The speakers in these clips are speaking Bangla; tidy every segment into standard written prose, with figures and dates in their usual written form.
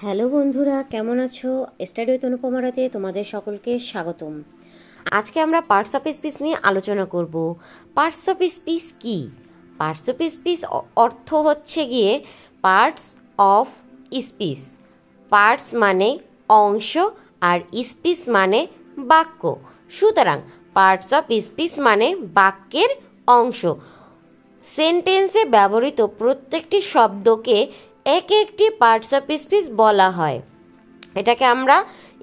হ্যালো বন্ধুরা, কেমন আছো? স্টাডি উইথ অনুপমারাতে তোমাদের সকলকে স্বাগতম। আজকে আমরা পার্টস অফ স্পিচ নিয়ে আলোচনা করব। পার্টস অফ স্পিচ কি? পার্টস অফ স্পিচ অর্থ হচ্ছে গিয়ে পার্টস অফ স্পিচ। পার্টস মানে অংশ আর স্পিচ মানে বাক্য। সুতরাং পার্টস অফ স্পিচ মানে বাক্যের অংশ। সেন্টেন্সে ব্যবহৃত প্রত্যেকটি শব্দকে এক একটি পার্টস অফ স্পিচ বলা হয়। এটাকে আমরা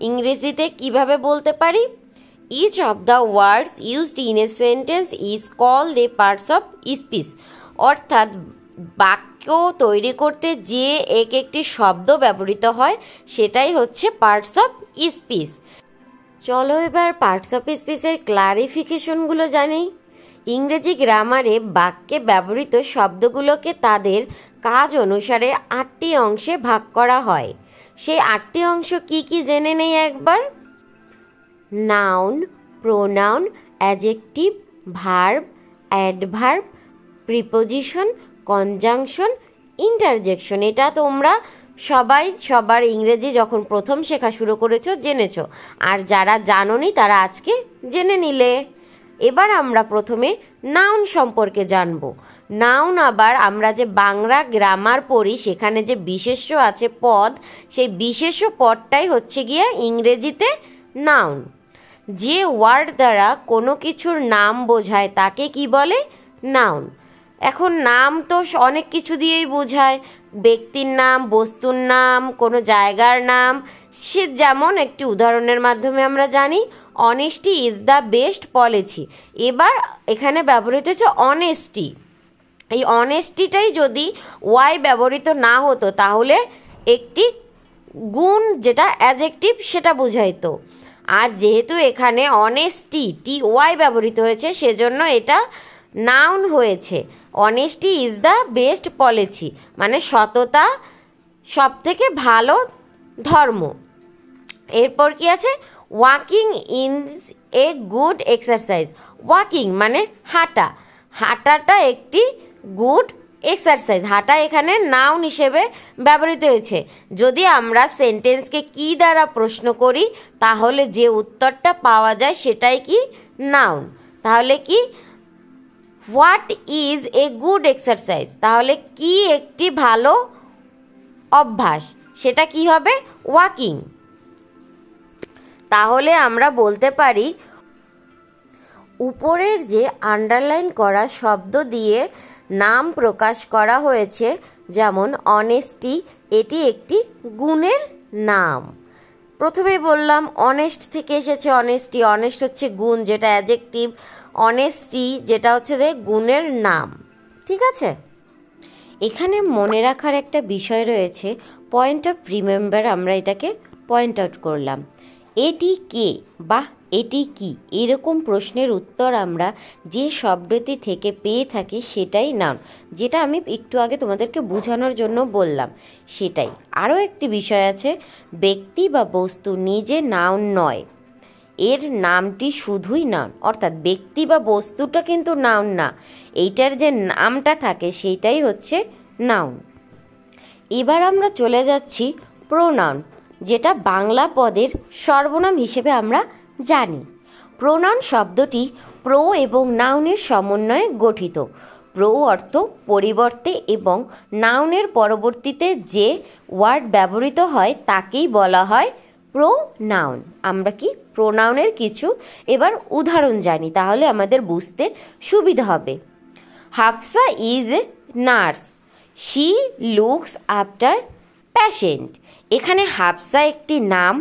ইংরেজিতে কিভাবে বলতে পারি? Each of the words used in a sentence is called a parts of speech. অর্থাৎ বাক্য তৈরি করতে যে এক একটি শব্দ ব্যবহৃত হয় সেটাই হচ্ছে পার্টস অফ স্পিচ। চলো এবার পার্টস অফ স্পিচের ক্লারিফিকেশনগুলো জানি। ইংরেজি গ্রামারে বাক্যে ব্যবহৃত শব্দগুলোকে তাদের কাজ অনুসারে 8টি অংশে ভাগ করা হয়। সেই 8টি অংশ কি কি জেনে নেই একবার। Noun, pronoun, adjective, verb, adverb, preposition, conjunction, interjection. এটা তোমরা সবাই সবার ইংরেজি যখন প্রথম শেখা শুরু করেছো জেনেছো, আর যারা জানোনি তারা আজকে জেনে নিলে। এবার আমরা প্রথমে নাউন সম্পর্কে জানব। নাউন আবার আমরা যে বাংলা গ্রামার পড়ি সেখানে যে বিশেষ্য আছে পদ, সেই বিশেষ্য পদটাই হচ্ছে গিয়ে ইংরেজিতে নাউন। যে ওয়ার্ড দ্বারা কোনো কিছুর নাম বোঝায় তাকে কি বলে? নাউন। এখন নাম তো অনেক কিছু দিয়েই বোঝায়, ব্যক্তির নাম, বস্তুর নাম, কোনো জায়গার নাম। সে যেমন একটি উদাহরণের মাধ্যমে আমরা জানি, honesty is the best policy. এবার এখানে ব্যবহৃত হচ্ছে অনেস্টি। এই অনেস্টিটাই যদি ওয়াই ব্যবহৃত না হতো তাহলে একটি গুণ যেটা অ্যাডজেক্টিভ সেটা বোঝাইতো। আর যেহেতু এখানে অনেস্টি টি ওয়াই ব্যবহৃত হয়েছে সেজন্য এটা নাউন হয়েছে। Honesty is the best policy মানে সততা সব থেকে ভালো ধর্ম। এরপর কি আছে? Walking is a good exercise. Walking মানে হাঁটা, হাঁটাটা একটি গুড এক্সারসাইজ। হাঁটা এখানে নাউন হিসেবে ব্যবহৃত হয়েছে। যদি আমরা সেন্টেন্সকে কি দ্বারা প্রশ্ন করি তাহলে যে উত্তরটা পাওয়া যায় সেটাই কি? নাউন। তাহলে কি? What is a good exercise, তাহলে কি একটি ভালো অভ্যাস, সেটা কি হবে? ওয়াকিং। তাহলে আমরা বলতে পারি উপরের যে আন্ডারলাইন করা শব্দ দিয়ে নাম প্রকাশ করা হয়েছে, যেমন অনেস্টি, এটি একটি গুণের নাম। প্রথমেই বললাম অনেস্ট থেকে এসেছে অনেস্টি। অনেস্ট হচ্ছে গুণ যেটা অ্যাডজেক্টিভ, অনেস্টি যেটা হচ্ছে যে গুণের নাম। ঠিক আছে? এখানে মনে রাখার একটা বিষয় রয়েছে, পয়েন্ট অফ রিমেম্বার। আমরা এটাকে পয়েন্ট আউট করলাম। এটি কে বা এটি কি, এরকম প্রশ্নের উত্তর আমরা যে শব্দটি থেকে পেয়ে থাকি সেটাই নাউন, যেটা আমি একটু আগে তোমাদেরকে বোঝানোর জন্য বললাম সেটাই। আরও একটি বিষয় আছে, ব্যক্তি বা বস্তু নিজে নাউন নয়, এর নামটি শুধুই নাউন। অর্থাৎ ব্যক্তি বা বস্তুটা কিন্তু নাউন না, এইটার যে নামটা থাকে সেইটাই হচ্ছে নাউন। এবার আমরা চলে যাচ্ছি প্রোনাউন, যেটা বাংলা পদের সর্বনাম হিসেবে আমরা জানি। প্রোনাউন শব্দটি প্রো এবং নাউনের সমন্বয়ে গঠিত। প্রো অর্থ পরিবর্তে এবং নাউনের পরবর্তীতে যে ওয়ার্ড ব্যবহৃত হয় তাকেই বলা হয় প্রোনাউন। আমরা কি প্রোনাউনের কিছু এবার উদাহরণ জানি, তাহলে আমাদের বুঝতে সুবিধা হবে। Hafsa is a nurse, she looks after patient. এখানে হাফসা একটি নাম,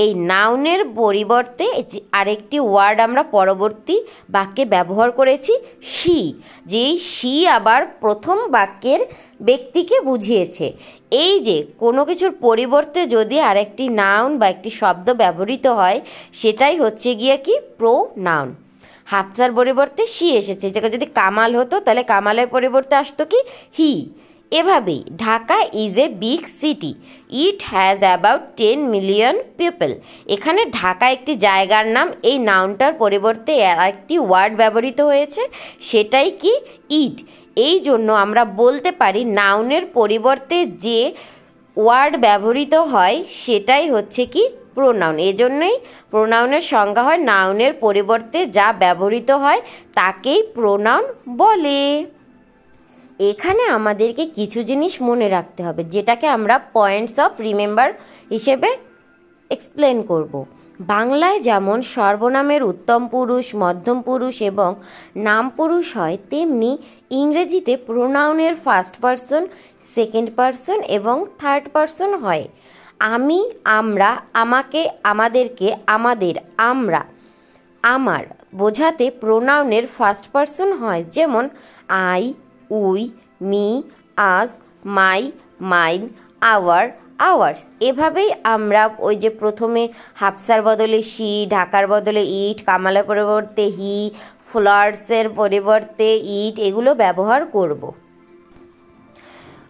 এই নাউনের পরিবর্তে আরেকটি ওয়ার্ড আমরা পরবর্তী বাক্যে ব্যবহার করেছি শি। যেই শি আবার প্রথম বাক্যের ব্যক্তিকে বুঝিয়েছে। এই যে কোনো কিছুর পরিবর্তে যদি আরেকটি নাউন বা একটি শব্দ ব্যবহৃত হয় সেটাই হচ্ছে গিয়ে কি? প্রোনাউন। হাফসার পরিবর্তে শি এসেছে, যেটা যদি কামাল হতো তাহলে কামালের পরিবর্তে আসতো কি? হি। এভাবেই Dhaka is a big city, it has about 10 million people. এখানে ঢাকা একটি জায়গার নাম, এই নাউনটার পরিবর্তে আরেকটি ওয়ার্ড ব্যবহৃত হয়েছে সেটাই কি? ইট। এই জন্য আমরা বলতে পারি নাউনের পরিবর্তে যে ওয়ার্ড ব্যবহৃত হয় সেটাই হচ্ছে কি প্রোনাউন। এজন্যই প্রোনাউনের সংজ্ঞা হয় নাউনের পরিবর্তে যা ব্যবহৃত হয় তাকেই প্রোনাউন বলে। এখানে আমাদেরকে কিছু জিনিস মনে রাখতে হবে, যেটাকে আমরা পয়েন্টস অফ রিমেম্বার হিসেবে এক্সপ্লেন করব। বাংলায় যেমন সর্বনামের উত্তম পুরুষ, মধ্যম পুরুষ এবং নাম পুরুষ হয়, তেমনি ইংরেজিতে প্রোনাউনের ফার্স্ট পারসন, সেকেন্ড পারসন এবং থার্ড পারসন হয়। আমি, আমরা, আমাকে, আমাদেরকে, আমাদের, আমরা, আমার বোঝাতে প্রোনাউনের ফার্স্ট পারসন হয়, যেমন I, we, me, us, my, mine, our, ours. এভাবেই আমরা ওই যে প্রথমে হাফসার বদলে শি, ঢাকার বদলে ইট, কামালের পরিবর্তে হি, ফ্লাওয়ার্সের পরিবর্তে ইট, এগুলো ব্যবহার করব।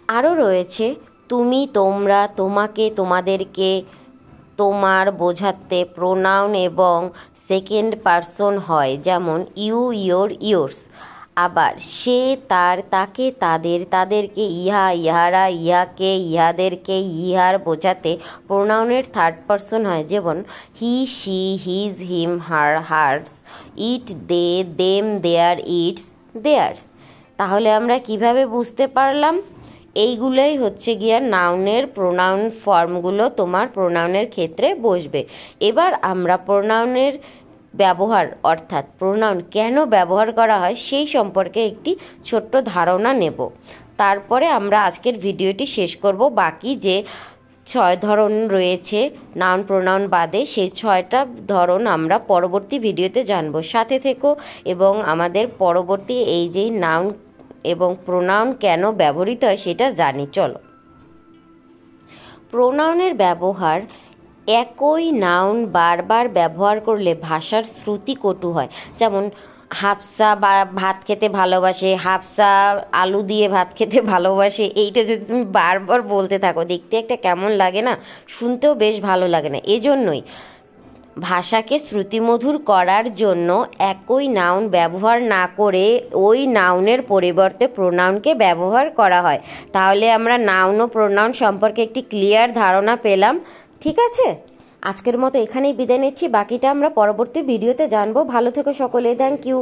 আরও রয়েছে তুমি, তোমরা, তোমাকে, তোমাদেরকে, তোমার বোঝাতে প্রোনাউন এবং সেকেন্ড পারসন হয়, যেমন ইউ, ইয়োর, ইয়োর্স। আবার সে, তার, তাকে, তাদের, তাদেরকে, ইহা, ইহারা, ইহাকে, ইহাদেরকে, ইহার বোঝাতে প্রোনাউনের থার্ড পারসন হয়, যেমন he, she, his, him, her, hers, it, they, them, their, its, theirs. তাহলে আমরা কিভাবে বুঝতে পারলাম? এইগুলোই হচ্ছে গিয়া নাউনের প্রোনাউন ফর্মগুলো তোমার প্রোনাউনের ক্ষেত্রে বসবে। এবার আমরা প্রোনাউনের ব্যবহার অর্থাৎ প্রোনাউন কেন ব্যবহার করা হয় সেই সম্পর্কে একটি ছোট্ট ধারণা নেব। তারপরে আমরা আজকের ভিডিওটি শেষ করব। বাকি যে 6 ধরন রয়েছে নাউন প্রোনাউন বাদে, সেই 6টা ধরন আমরা পরবর্তী ভিডিওতে জানব। সাথে থেকো এবং আমাদের পরবর্তী এই যেই নাউন এবং প্রোনাউন কেন ব্যবহৃত হয় সেটা জানি। চলো। প্রোনাউনের ব্যবহার। একই নাউন বারবার ব্যবহার করলে ভাষার শ্রুতি কটু হয়। যেমন হাফসা বা ভাত খেতে ভালোবাসে, হাফসা আলু দিয়ে ভাত খেতে ভালোবাসে, এইটা যদি তুমি বারবার বলতে থাকো, দেখতে একটা কেমন লাগে না, শুনতেও বেশ ভালো লাগে না। এজন্যই ভাষাকে শ্রুতিমধুর করার জন্য একই নাউন ব্যবহার না করে ওই নাউনের পরিবর্তে প্রোনাউনকে ব্যবহার করা হয়। তাহলে আমরা নাউন ও প্রোনাউন সম্পর্কে একটি ক্লিয়ার ধারণা পেলাম। ঠিক আছে, আজকের মতো এখানেই বিদায় নিচ্ছি। বাকিটা আমরা পরবর্তী ভিডিওতে জানবো। ভালো থেকো সকলে। Thank you.